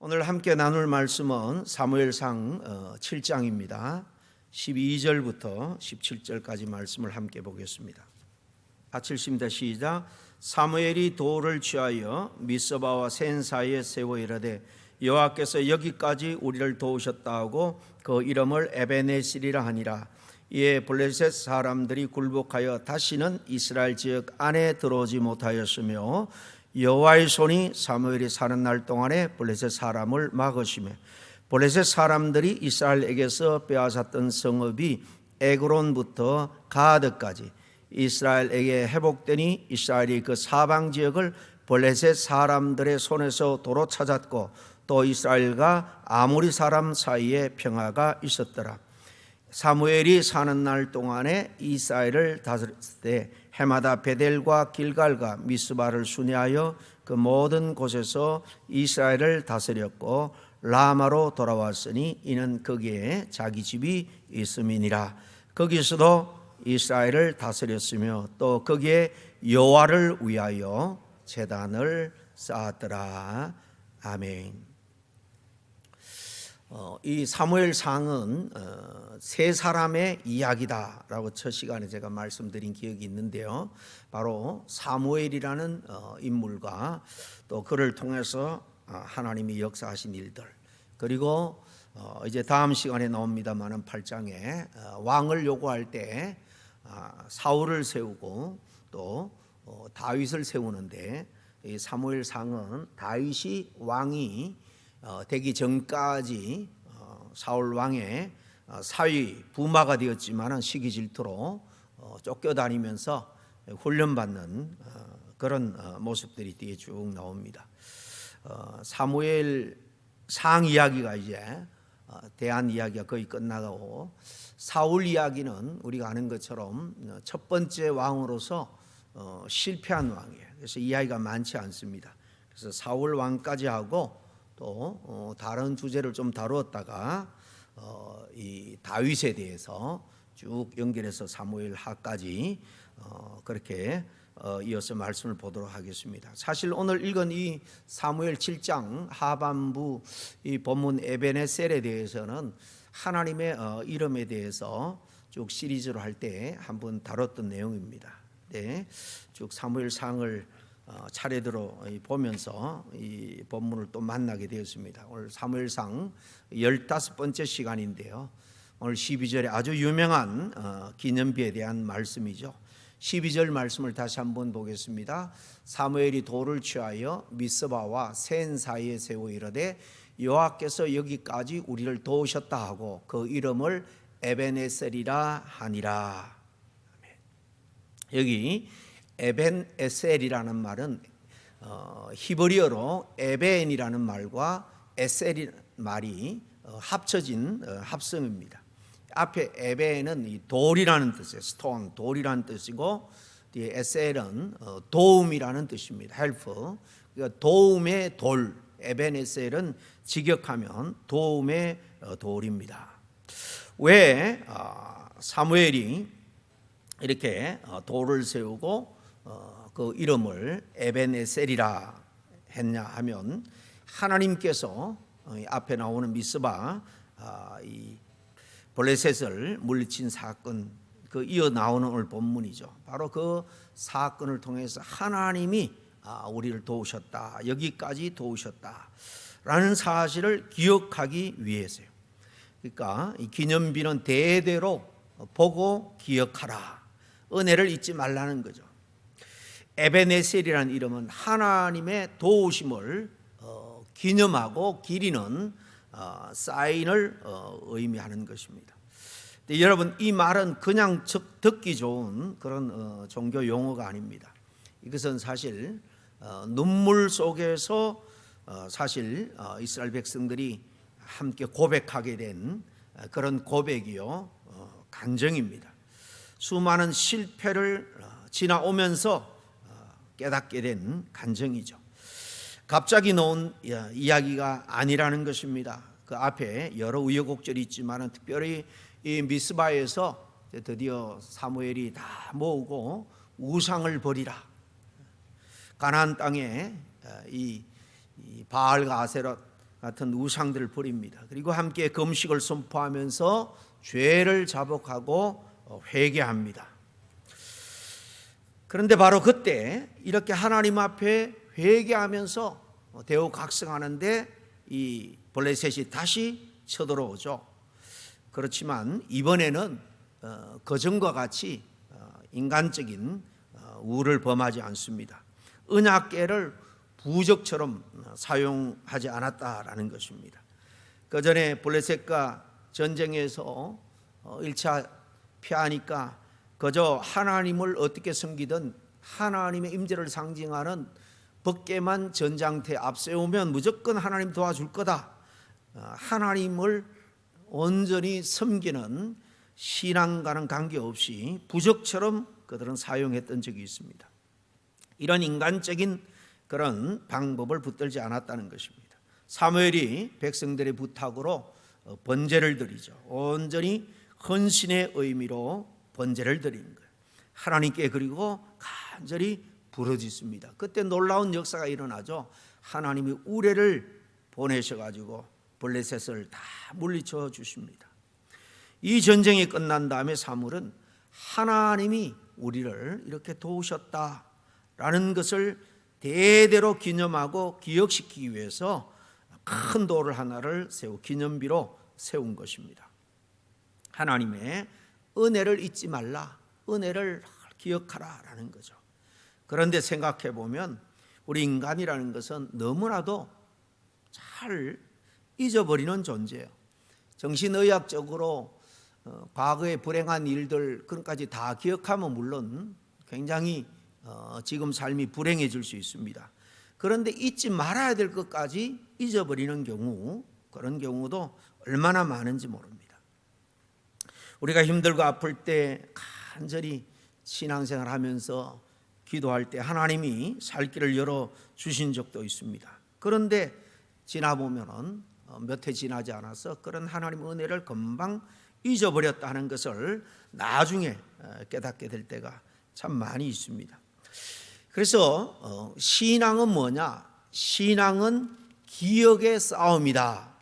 오늘 함께 나눌 말씀은 사무엘상 7장입니다. 12절부터 17절까지 말씀을 함께 보겠습니다. 같이 읽습니다. 시작. 사무엘이 돌을 취하여 미스바와 센 사이에 세워 이르되 여호와께서 여기까지 우리를 도우셨다 하고 그 이름을 에베네셀이라 하니라. 이에 블레셋 사람들이 굴복하여 다시는 이스라엘 지역 안에 들어오지 못하였으며 여호와의 손이 사무엘이 사는 날 동안에 블레셋 사람을 막으시며 블레셋 사람들이 이스라엘에게서 빼앗았던 성읍이 에그론부터 가드까지 이스라엘에게 회복되니 이스라엘이 그 사방 지역을 블레셋 사람들의 손에서 도로 찾았고 또 이스라엘과 아모리 사람 사이에 평화가 있었더라. 사무엘이 사는 날 동안에 이스라엘을 다스릴 때 해마다 베델과 길갈과 미스바를 순회하여 그 모든 곳에서 이스라엘을 다스렸고 라마로 돌아왔으니 이는 거기에 자기 집이 있음이니라. 거기서도 이스라엘을 다스렸으며 또 거기에 여호와를 위하여 제단을 쌓았더라. 아멘. 이 사무엘상은 세 사람의 이야기다라고 첫 시간에 제가 말씀드린 기억이 있는데요. 바로 사무엘이라는 인물과 또 그를 통해서 하나님이 역사하신 일들, 그리고 이제 다음 시간에 나옵니다마는 8장에 왕을 요구할 때 사울을 세우고 또 다윗을 세우는데, 이 사무엘상은 다윗이 왕이 되기 전까지 사울 왕의 사위 부마가 되었지만 시기 질투로 쫓겨다니면서 훈련받는 그런 모습들이 뒤에 쭉 나옵니다. 사무엘 상 이야기가 이제 대한 이야기가 거의 끝나가고, 사울 이야기는 우리가 아는 것처럼 첫 번째 왕으로서 실패한 왕이에요. 그래서 이야기가 많지 않습니다. 그래서 사울 왕까지 하고 또 다른 주제를 좀 다루었다가 이 다윗에 대해서 쭉 연결해서 사무엘 하까지 그렇게 이어서 말씀을 보도록 하겠습니다. 사실 오늘 읽은 이 사무엘 7장 하반부 이 본문 에베네셀에 대해서는 하나님의 이름에 대해서 쭉 시리즈로 할 때 한번 다뤘던 내용입니다. 네, 쭉 사무엘상을 차례대로 보면서 이 본문을 또 만나게 되었습니다. 오늘 사무엘상 15번째 시간인데요. 오늘 12절에 아주 유명한 기념비에 대한 말씀이죠. 12절 말씀을 다시 한번 보겠습니다. 사무엘이 돌을 취하여 미스바와 센 사이에 세워 이르되 여호와께서 여기까지 우리를 도우셨다 하고 그 이름을 에베네셀이라 하니라. 여기 에벤에셀이라는 말은 히브리어로 에벤이라는 말과 에셀이라는 말이 합쳐진 합성입니다. 앞에 에벤은 이 돌이라는 뜻이에요. 스톤, 돌이라는 뜻이고, 뒤에 에셀은 도움이라는 뜻입니다. 헬프. 그러니까 도움의 돌, 에벤에셀은 직역하면 도움의 돌입니다. 왜 사무엘이 이렇게 돌을 세우고 그 이름을 에벤에셀이라 했냐 하면, 하나님께서 앞에 나오는 미스바 이 블레셋을 물리친 사건, 그 이어 나오는 오늘 본문이죠. 바로 그 사건을 통해서 하나님이 우리를 도우셨다, 여기까지 도우셨다라는 사실을 기억하기 위해서요. 그러니까 이 기념비는 대대로 보고 기억하라, 은혜를 잊지 말라는 거죠. 에베네셀이라는 이름은 하나님의 도우심을 기념하고 기리는 사인을 의미하는 것입니다. 여러분, 이 말은 그냥 듣기 좋은 그런 종교 용어가 아닙니다. 이것은 사실 눈물 속에서 사실 이스라엘 백성들이 함께 고백하게 된 그런 고백이요, 간증입니다. 수많은 실패를 지나오면서 깨닫게 된 간증이죠. 갑자기 나온 이야기가 아니라는 것입니다. 그 앞에 여러 우여곡절이 있지만 특별히 이 미스바에서 드디어 사무엘이 다 모으고 우상을 버리라, 가나안 땅에 이 바알과 아세라 같은 우상들을 버립니다. 그리고 함께 금식을 선포하면서 죄를 자복하고 회개합니다. 그런데 바로 그때 이렇게 하나님 앞에 회개하면서 대우각성하는데 이 블레셋이 다시 쳐들어오죠. 그렇지만 이번에는 그전과 같이 인간적인 우를 범하지 않습니다. 은약궤를 부적처럼 사용하지 않았다라는 것입니다. 그전에 블레셋과 전쟁에서 1차 피하니까 그저 하나님을 어떻게 섬기든 하나님의 임재를 상징하는 법궤만 전장터에 앞세우면 무조건 하나님 도와줄 거다. 하나님을 온전히 섬기는 신앙과는 관계없이 부적처럼 그들은 사용했던 적이 있습니다. 이런 인간적인 그런 방법을 붙들지 않았다는 것입니다. 사무엘이 백성들의 부탁으로 번제를 드리죠. 온전히 헌신의 의미로 번제를 드린 거예요. 하나님께 그리고 간절히 부르짖습니다. 그때 놀라운 역사가 일어나죠. 하나님이 우레를 보내셔가지고 블레셋을 다 물리쳐 주십니다. 이 전쟁이 끝난 다음에 사무엘은 하나님이 우리를 이렇게 도우셨다라는 것을 대대로 기념하고 기억시키기 위해서 큰 돌을 하나를 기념비로 세운 것입니다. 하나님의 은혜를 잊지 말라, 은혜를 기억하라라는 거죠. 그런데 생각해 보면 우리 인간이라는 것은 너무나도 잘 잊어버리는 존재예요. 정신의학적으로 과거의 불행한 일들 그런까지 다 기억하면 물론 굉장히 지금 삶이 불행해질 수 있습니다. 그런데 잊지 말아야 될 것까지 잊어버리는 경우, 그런 경우도 얼마나 많은지 모릅니다. 우리가 힘들고 아플 때 간절히 신앙생활 하면서 기도할 때 하나님이 살 길을 열어 주신 적도 있습니다. 그런데 지나보면은 몇 해 지나지 않아서 그런 하나님의 은혜를 금방 잊어버렸다는 것을 나중에 깨닫게 될 때가 참 많이 있습니다. 그래서 신앙은 뭐냐? 신앙은 기억의 싸움이다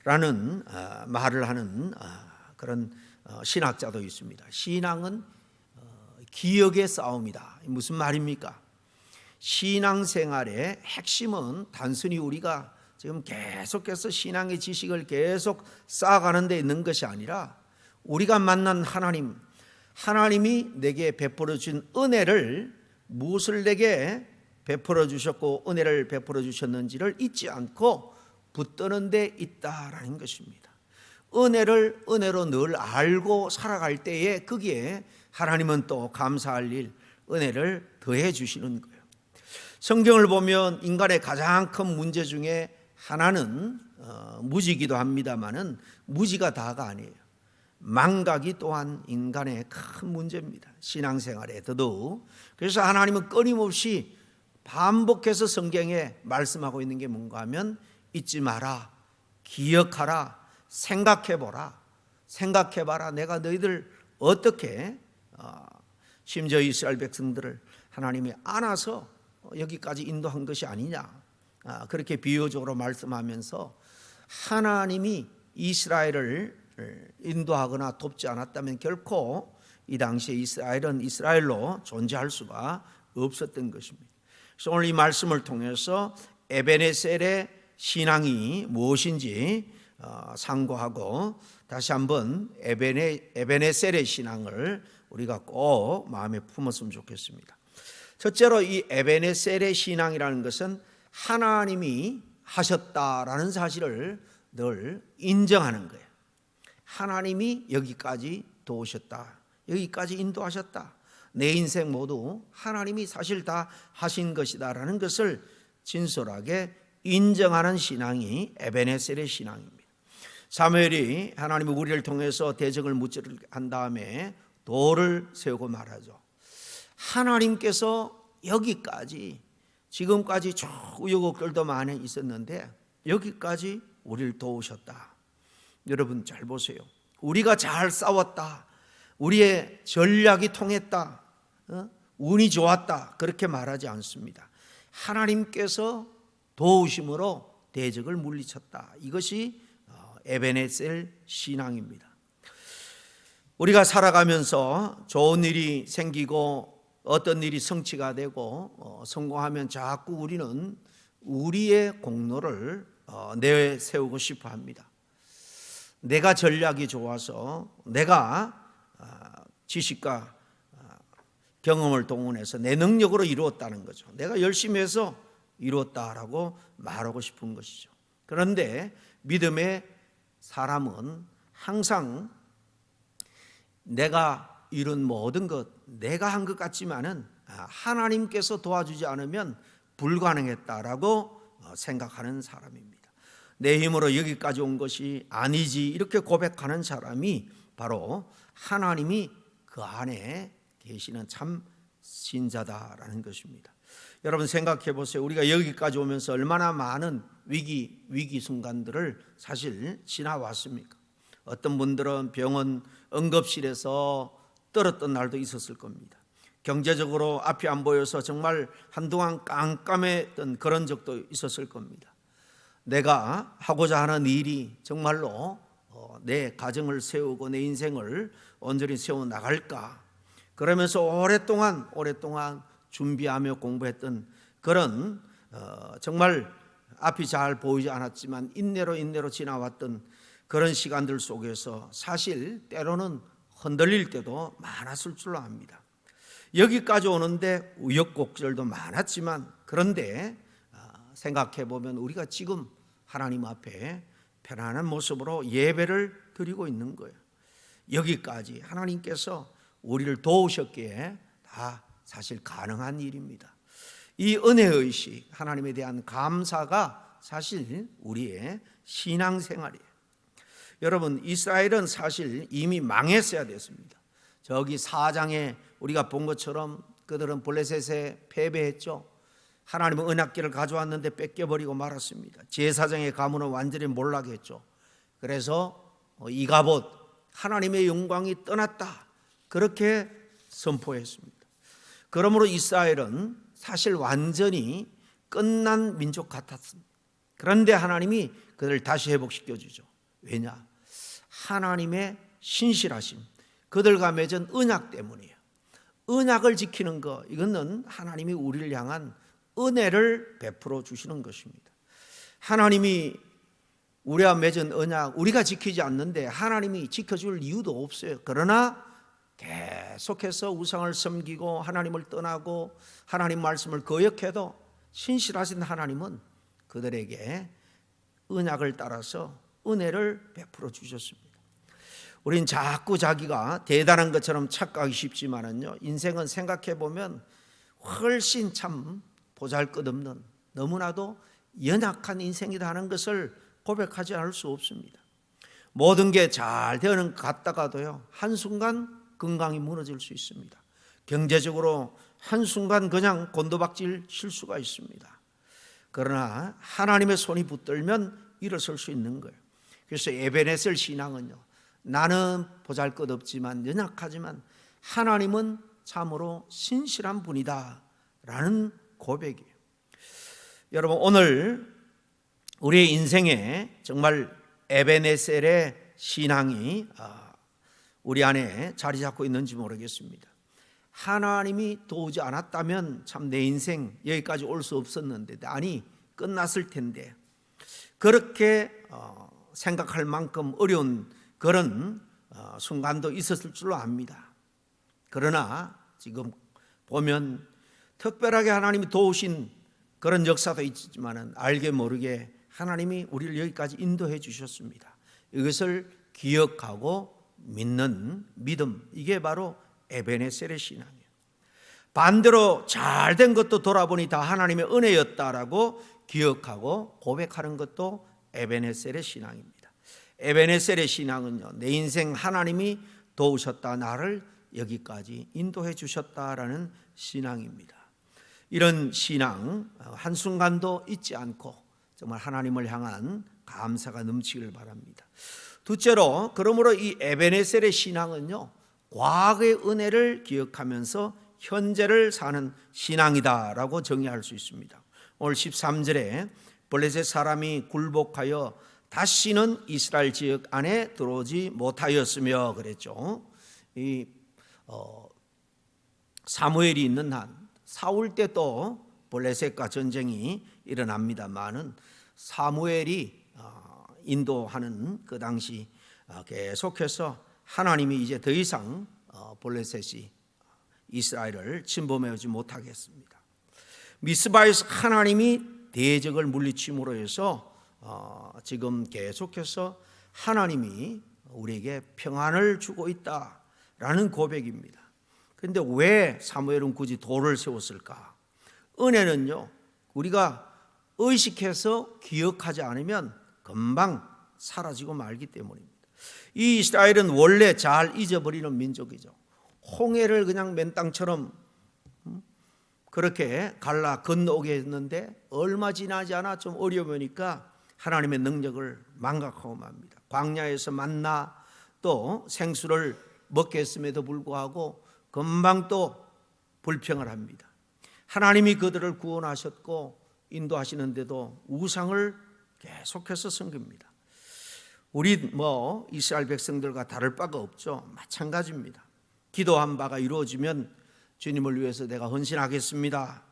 라는 말을 하는 그런 신학자도 있습니다. 신앙은 기억의 싸움이다. 무슨 말입니까? 신앙생활의 핵심은 단순히 우리가 지금 계속해서 신앙의 지식을 계속 쌓아가는 데 있는 것이 아니라 우리가 만난 하나님, 하나님이 내게 베풀어 준 은혜를 무엇을 내게 베풀어 주셨고 은혜를 베풀어 주셨는지를 잊지 않고 붙드는 데 있다라는 것입니다. 은혜를 은혜로 늘 알고 살아갈 때에 거기에 하나님은 또 감사할 일, 은혜를 더해 주시는 거예요. 성경을 보면 인간의 가장 큰 문제 중에 하나는 무지기도 합니다만은 무지가 다가 아니에요. 망각이 또한 인간의 큰 문제입니다. 신앙생활에 더더욱. 그래서 하나님은 끊임없이 반복해서 성경에 말씀하고 있는 게 뭔가 하면 잊지 마라, 기억하라, 생각해보라, 생각해봐라. 내가 너희들 어떻게 심지어 이스라엘 백성들을 하나님이 안아서 여기까지 인도한 것이 아니냐, 그렇게 비유적으로 말씀하면서 하나님이 이스라엘을 인도하거나 돕지 않았다면 결코 이 당시에 이스라엘은 이스라엘로 존재할 수가 없었던 것입니다. 그래서 오늘 이 말씀을 통해서 에베네셀의 신앙이 무엇인지 상고하고 다시 한번 에베네셀의 신앙을 우리가 꼭 마음에 품었으면 좋겠습니다. 첫째로 이 에베네셀의 신앙이라는 것은 하나님이 하셨다라는 사실을 늘 인정하는 거예요. 하나님이 여기까지 도우셨다, 여기까지 인도하셨다, 내 인생 모두 하나님이 사실 다 하신 것이다라는 것을 진솔하게 인정하는 신앙이 에베네셀의 신앙입니다. 사무엘이 하나님이 우리를 통해서 대적을 무찌르게 다음에 돌을 세우고 말하죠. 하나님께서 여기까지, 지금까지 쭉 우여곡절도 많이 있었는데 여기까지 우리를 도우셨다. 여러분 잘 보세요. 우리가 잘 싸웠다, 우리의 전략이 통했다, 운이 좋았다, 그렇게 말하지 않습니다. 하나님께서 도우심으로 대적을 물리쳤다. 이것이 에베네셀 신앙입니다. 우리가 살아가면서 좋은 일이 생기고 어떤 일이 성취가 되고 성공하면 자꾸 우리는 우리의 공로를 내세우고 싶어 합니다. 내가 전략이 좋아서 내가 지식과 경험을 동원해서 내 능력으로 이루었다는 거죠. 내가 열심히 해서 이루었다라고 말하고 싶은 것이죠. 그런데 믿음의 사람은 항상 내가 이룬 모든 것, 내가 한 것 같지만은 하나님께서 도와주지 않으면 불가능했다라고 생각하는 사람입니다. 내 힘으로 여기까지 온 것이 아니지 이렇게 고백하는 사람이 바로 하나님이 그 안에 계시는 참 신자다라는 것입니다. 여러분 생각해 보세요. 우리가 여기까지 오면서 얼마나 많은 위기 순간들을 사실 지나왔습니까? 어떤 분들은 병원 응급실에서 떨었던 날도 있었을 겁니다. 경제적으로 앞이 안 보여서 정말 한동안 깜깜했던 그런 적도 있었을 겁니다. 내가 하고자 하는 일이 정말로 내 가정을 세우고 내 인생을 온전히 세워나갈까, 그러면서 오랫동안 준비하며 공부했던 그런 정말 앞이 잘 보이지 않았지만 인내로 지나왔던 그런 시간들 속에서 사실 때로는 흔들릴 때도 많았을 줄로 압니다. 여기까지 오는데 우여곡절도 많았지만, 그런데 생각해 보면 우리가 지금 하나님 앞에 편안한 모습으로 예배를 드리고 있는 거예요. 여기까지 하나님께서 우리를 도우셨기에 다 사실 가능한 일입니다. 이 은혜의식, 하나님에 대한 감사가 사실 우리의 신앙생활이에요. 여러분, 이스라엘은 사실 이미 망했어야 됐습니다. 저기 4장에 우리가 본 것처럼 그들은 블레셋에 패배했죠. 하나님은 언약궤를 가져왔는데 뺏겨버리고 말았습니다. 제사장의 가문은 완전히 몰락했죠. 그래서 이가봇, 하나님의 영광이 떠났다, 그렇게 선포했습니다. 그러므로 이스라엘은 사실 완전히 끝난 민족 같았습니다. 그런데 하나님이 그들을 다시 회복시켜 주죠. 왜냐? 하나님의 신실하심, 그들과 맺은 언약 때문이에요. 언약을 지키는 것, 이거는 하나님이 우리를 향한 은혜를 베풀어 주시는 것입니다. 하나님이 우리와 맺은 언약, 우리가 지키지 않는데 하나님이 지켜줄 이유도 없어요. 그러나 계속해서 우상을 섬기고 하나님을 떠나고 하나님 말씀을 거역해도 신실하신 하나님은 그들에게 언약을 따라서 은혜를 베풀어 주셨습니다. 우린 자꾸 자기가 대단한 것처럼 착각하기 쉽지만은요, 인생은 생각해 보면 훨씬 참 보잘것없는, 너무나도 연약한 인생이라는 것을 고백하지 않을 수 없습니다. 모든 게 잘 되는 것 같다가도요, 한순간 건강이 무너질 수 있습니다. 경제적으로 한순간 그냥 곤두박질 칠 수가 있습니다. 그러나 하나님의 손이 붙들면 일어설 수 있는 거예요. 그래서 에베네셀 신앙은요, 나는 보잘것없지만 연약하지만 하나님은 참으로 신실한 분이다 라는 고백이에요. 여러분, 오늘 우리의 인생에 정말 에베네셀의 신앙이 우리 안에 자리 잡고 있는지 모르겠습니다. 하나님이 도우지 않았다면 참 내 인생 여기까지 올 수 없었는데, 아니 끝났을 텐데, 그렇게 생각할 만큼 어려운 그런 순간도 있었을 줄로 압니다. 그러나 지금 보면 특별하게 하나님이 도우신 그런 역사도 있지만 알게 모르게 하나님이 우리를 여기까지 인도해 주셨습니다. 이것을 기억하고 믿는 믿음, 이게 바로 에베네셀의 신앙이에요. 반대로 잘된 것도 돌아보니 다 하나님의 은혜였다라고 기억하고 고백하는 것도 에베네셀의 신앙입니다. 에베네셀의 신앙은요, 내 인생 하나님이 도우셨다, 나를 여기까지 인도해 주셨다라는 신앙입니다. 이런 신앙 한순간도 잊지 않고 정말 하나님을 향한 감사가 넘치길 바랍니다. 둘째로, 그러므로 이 에베네셀의 신앙은요, 과거의 은혜를 기억하면서 현재를 사는 신앙이다라고 정의할 수 있습니다. 오늘 13절에 블레셋 사람이 굴복하여 다시는 이스라엘 지역 안에 들어오지 못하였으며 그랬죠. 이 사무엘이 있는 한 사울 때 또 블레셋과 전쟁이 일어납니다만은 사무엘이 인도하는 그 당시 계속해서 하나님이 이제 더 이상 블레셋이 이스라엘을 침범하지 못하겠습니다. 미스바에서 하나님이 대적을 물리침으로 해서 지금 계속해서 하나님이 우리에게 평안을 주고 있다라는 고백입니다. 그런데 왜 사무엘은 굳이 돌을 세웠을까? 은혜는요, 우리가 의식해서 기억하지 않으면 금방 사라지고 말기 때문입니다. 이 이스라엘은 원래 잘 잊어버리는 민족이죠. 홍해를 그냥 맨땅처럼 그렇게 갈라 건너오게 했는데 얼마 지나지 않아 좀 어려우니까 하나님의 능력을 망각하고 맙니다. 광야에서 만나 또 생수를 먹게 했음에도 불구하고 금방 또 불평을 합니다. 하나님이 그들을 구원하셨고 인도하시는데도 우상을 계속해서 섬깁니다. 우리 이스라엘 백성들과 다를 바가 없죠. 마찬가지입니다. 기도한 바가 이루어지면 주님을 위해서 내가 헌신하겠습니다.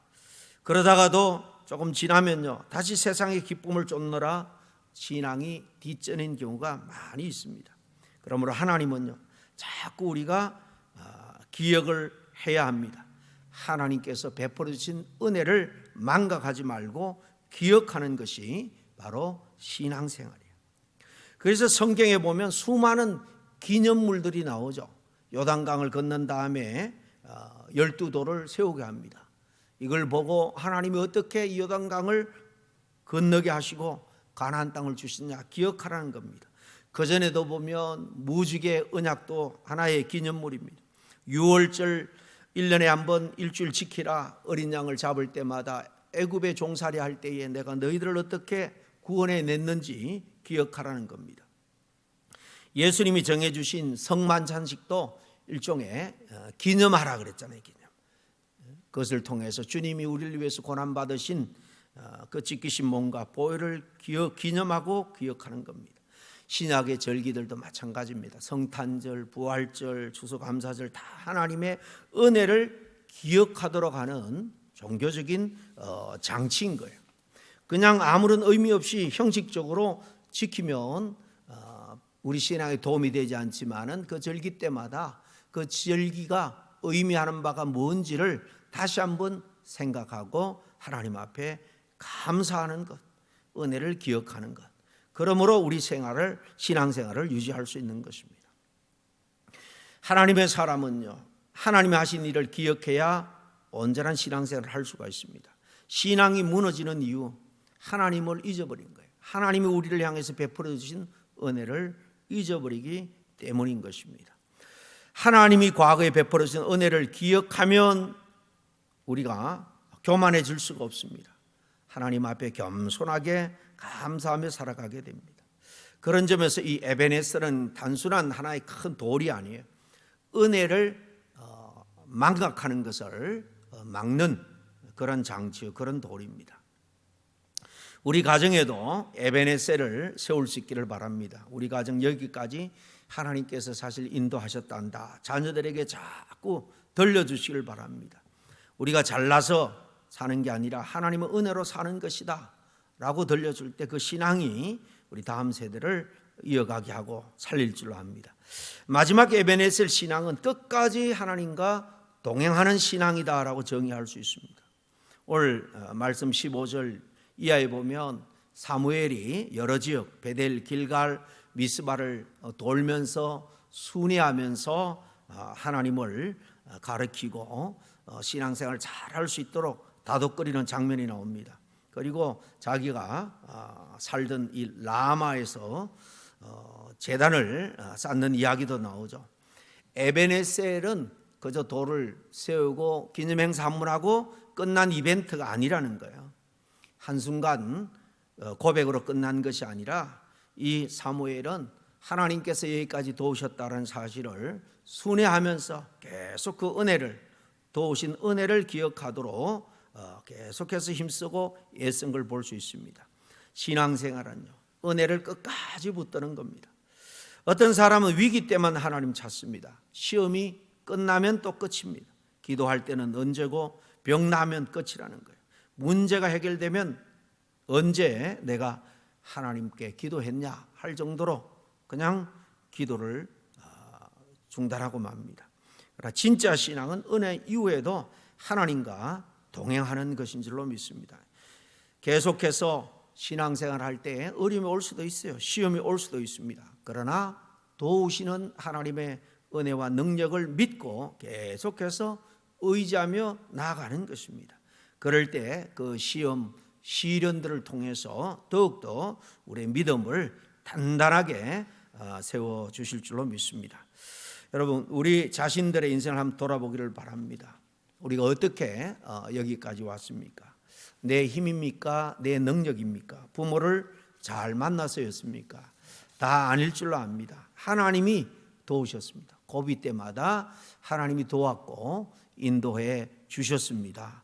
그러다가도 조금 지나면요, 다시 세상의 기쁨을 쫓느라 신앙이 뒷전인 경우가 많이 있습니다. 그러므로 하나님은요, 자꾸 우리가 기억을 해야 합니다. 하나님께서 베풀어 주신 은혜를 망각하지 말고 기억하는 것이 바로 신앙생활이에요. 그래서 성경에 보면 수많은 기념물들이 나오죠. 요단강을 건넌 다음에 12돌을 세우게 합니다. 이걸 보고 하나님이 어떻게 이 요단강을 건너게 하시고 가나안 땅을 주시냐 기억하라는 겁니다. 그전에도 보면 무지개 언약도 하나의 기념물입니다. 6월절 1년에 한 번 일주일 지키라. 어린 양을 잡을 때마다 애굽에 종살이 할 때에 내가 너희들을 어떻게 구원해 냈는지 기억하라는 겁니다. 예수님이 정해주신 성만찬식도 일종의 기념하라 그랬잖아요. 기념. 그것을 통해서 주님이 우리를 위해서 고난받으신 그 찢기신 몸과 보혈을 기념하고 기억하는 겁니다. 신약의 절기들도 마찬가지입니다. 성탄절, 부활절, 추수감사절 다 하나님의 은혜를 기억하도록 하는 종교적인 장치인 거예요. 그냥 아무런 의미 없이 형식적으로 지키면 우리 신앙에 도움이 되지 않지만은 그 절기 때마다 그 절기가 의미하는 바가 뭔지를 다시 한번 생각하고 하나님 앞에 감사하는 것, 은혜를 기억하는 것. 그러므로 우리 신앙생활을 유지할 수 있는 것입니다. 하나님의 사람은요, 하나님이 하신 일을 기억해야 온전한 신앙생활을 할 수가 있습니다. 신앙이 무너지는 이유, 하나님을 잊어버린 거예요. 하나님이 우리를 향해서 베풀어 주신 은혜를 잊어버리기 때문인 것입니다. 하나님이 과거에 베풀어 주신 은혜를 기억하면 우리가 교만해질 수가 없습니다. 하나님 앞에 겸손하게 감사하며 살아가게 됩니다. 그런 점에서 이 에베네셀은 단순한 하나의 큰 돌이 아니에요. 은혜를 망각하는 것을 막는 그런 장치요, 그런 돌입니다. 우리 가정에도 에베네셀을 세울 수 있기를 바랍니다. 우리 가정 여기까지 하나님께서 사실 인도하셨단다. 자녀들에게 자꾸 들려주시길 바랍니다. 우리가 잘나서 사는 게 아니라 하나님의 은혜로 사는 것이다 라고 들려줄 때 그 신앙이 우리 다음 세대를 이어가게 하고 살릴 줄로 압니다. 마지막 에베네셀 신앙은 끝까지 하나님과 동행하는 신앙이다 라고 정의할 수 있습니다. 오늘 말씀 15절 이하에 보면 사무엘이 여러 지역 베델, 길갈, 미스바를 돌면서 순회하면서 하나님을 가르치고 신앙생활을 잘할 수 있도록 다독거리는 장면이 나옵니다. 그리고 자기가 살던 이 라마에서 제단을 쌓는 이야기도 나오죠. 에베네셀은 그저 돌을 세우고 기념행사 한 번 하고 끝난 이벤트가 아니라는 거예요. 한순간 고백으로 끝난 것이 아니라 이 사무엘은 하나님께서 여기까지 도우셨다는 사실을 순회하면서 계속 그 은혜를, 도우신 은혜를 기억하도록 계속해서 힘쓰고 애쓴 걸 볼 수 있습니다. 신앙생활은요, 은혜를 끝까지 붙드는 겁니다. 어떤 사람은 위기 때만 하나님 찾습니다. 시험이 끝나면 또 끝입니다. 기도할 때는 언제고 병 나면 끝이라는 거예요. 문제가 해결되면 언제 내가 하나님께 기도했냐 할 정도로 그냥 기도를 중단하고 맙니다. 그러나 진짜 신앙은 은혜 이후에도 하나님과 동행하는 것인 줄로 믿습니다. 계속해서 신앙생활 할 때 어려움이 올 수도 있어요. 시험이 올 수도 있습니다. 그러나 도우시는 하나님의 은혜와 능력을 믿고 계속해서 의지하며 나아가는 것입니다. 그럴 때 그 시험, 시련들을 통해서 더욱더 우리의 믿음을 단단하게 세워주실 줄로 믿습니다. 여러분, 우리 자신들의 인생을 한번 돌아보기를 바랍니다. 우리가 어떻게 여기까지 왔습니까? 내 힘입니까? 내 능력입니까? 부모를 잘 만나서였습니까? 다 아닐 줄로 압니다. 하나님이 도우셨습니다. 고비 때마다 하나님이 도왔고 인도해 주셨습니다.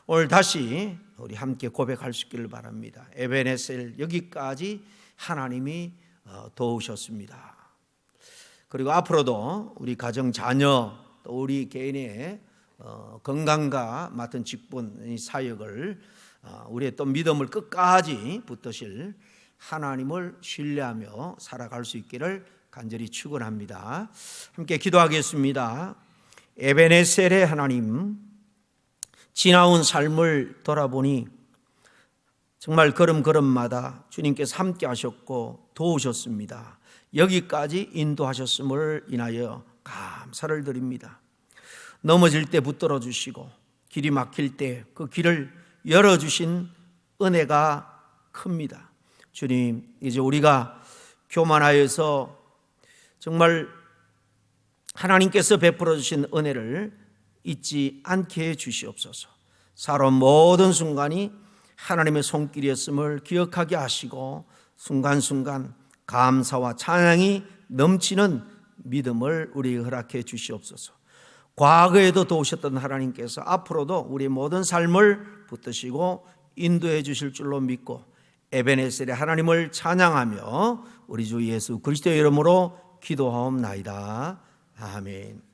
오늘 다시 우리 함께 고백할 수 있기를 바랍니다. 에베네셀, 여기까지 하나님이 도우셨습니다. 그리고 앞으로도 우리 가정, 자녀, 또 우리 개인의 건강과 맡은 직분, 사역을 우리의 또 믿음을 끝까지 붙드실 하나님을 신뢰하며 살아갈 수 있기를 간절히 축원합니다. 함께 기도하겠습니다. 에베네셀의 하나님, 지나온 삶을 돌아보니 정말 걸음걸음마다 주님께서 함께 하셨고 도우셨습니다. 여기까지 인도하셨음을 인하여 감사를 드립니다. 넘어질 때 붙들어 주시고 길이 막힐 때 그 길을 열어주신 은혜가 큽니다. 주님, 이제 우리가 교만하여서 정말 하나님께서 베풀어 주신 은혜를 잊지 않게 해 주시옵소서. 살아온 모든 순간이 하나님의 손길이었음을 기억하게 하시고 순간순간 감사와 찬양이 넘치는 믿음을 우리에게 허락해 주시옵소서. 과거에도 도우셨던 하나님께서 앞으로도 우리 모든 삶을 붙드시고 인도해 주실 줄로 믿고 에베네셀의 하나님을 찬양하며 우리 주 예수 그리스도의 이름으로 기도하옵나이다. 아멘.